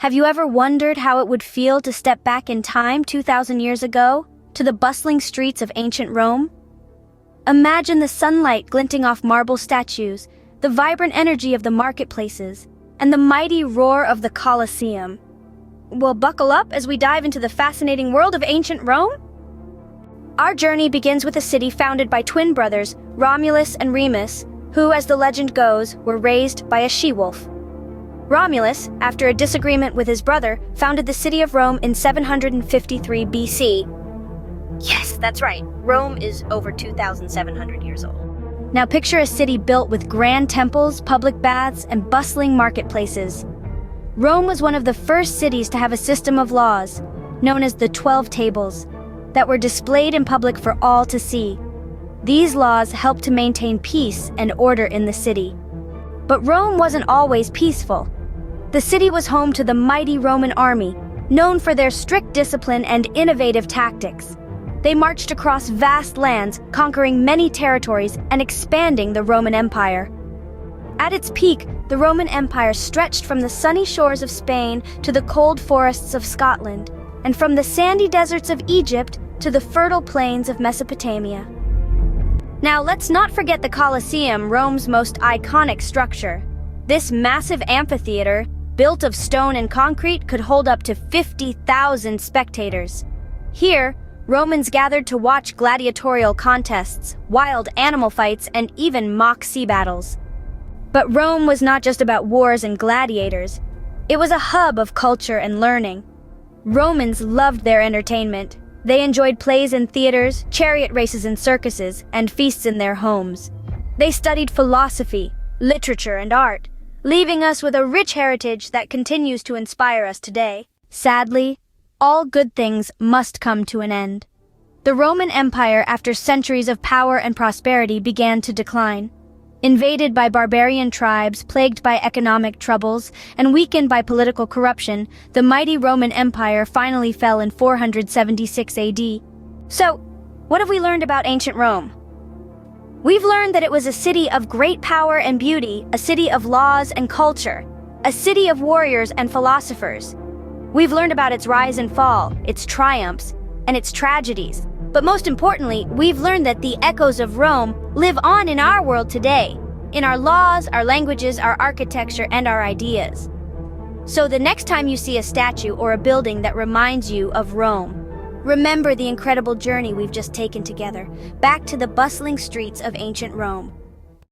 Have you ever wondered how it would feel to step back in time 2,000 years ago, to the bustling streets of ancient Rome? Imagine the sunlight glinting off marble statues, the vibrant energy of the marketplaces, and the mighty roar of the Colosseum. Well, buckle up as we dive into the fascinating world of ancient Rome. Our journey begins with a city founded by twin brothers, Romulus and Remus, who, as the legend goes, were raised by a she-wolf. Romulus, after a disagreement with his brother, founded the city of Rome in 753 BC. Yes, that's right. Rome is over 2,700 years old. Now picture a city built with grand temples, public baths, and bustling marketplaces. Rome was one of the first cities to have a system of laws, known as the 12 Tables, that were displayed in public for all to see. These laws helped to maintain peace and order in the city. But Rome wasn't always peaceful. The city was home to the mighty Roman army, known for their strict discipline and innovative tactics. They marched across vast lands, conquering many territories and expanding the Roman Empire. At its peak, the Roman Empire stretched from the sunny shores of Spain to the cold forests of Scotland, and from the sandy deserts of Egypt to the fertile plains of Mesopotamia. Now, let's not forget the Colosseum, Rome's most iconic structure. This massive amphitheater, built of stone and concrete, could hold up to 50,000 spectators. Here, Romans gathered to watch gladiatorial contests, wild animal fights, and even mock sea battles. But Rome was not just about wars and gladiators. It was a hub of culture and learning. Romans loved their entertainment. They enjoyed plays in theaters, chariot races in circuses, and feasts in their homes. They studied philosophy, literature, and art, leaving us with a rich heritage that continues to inspire us today. Sadly, all good things must come to an end. The Roman Empire, after centuries of power and prosperity, began to decline. Invaded by barbarian tribes, plagued by economic troubles, and weakened by political corruption, the mighty Roman Empire finally fell in 476 AD. So, what have we learned about ancient Rome? We've learned that it was a city of great power and beauty, a city of laws and culture, a city of warriors and philosophers. We've learned about its rise and fall, its triumphs, and its tragedies. But most importantly, we've learned that the echoes of Rome live on in our world today, in our laws, our languages, our architecture, and our ideas. So the next time you see a statue or a building that reminds you of Rome, remember the incredible journey we've just taken together, back to the bustling streets of ancient Rome.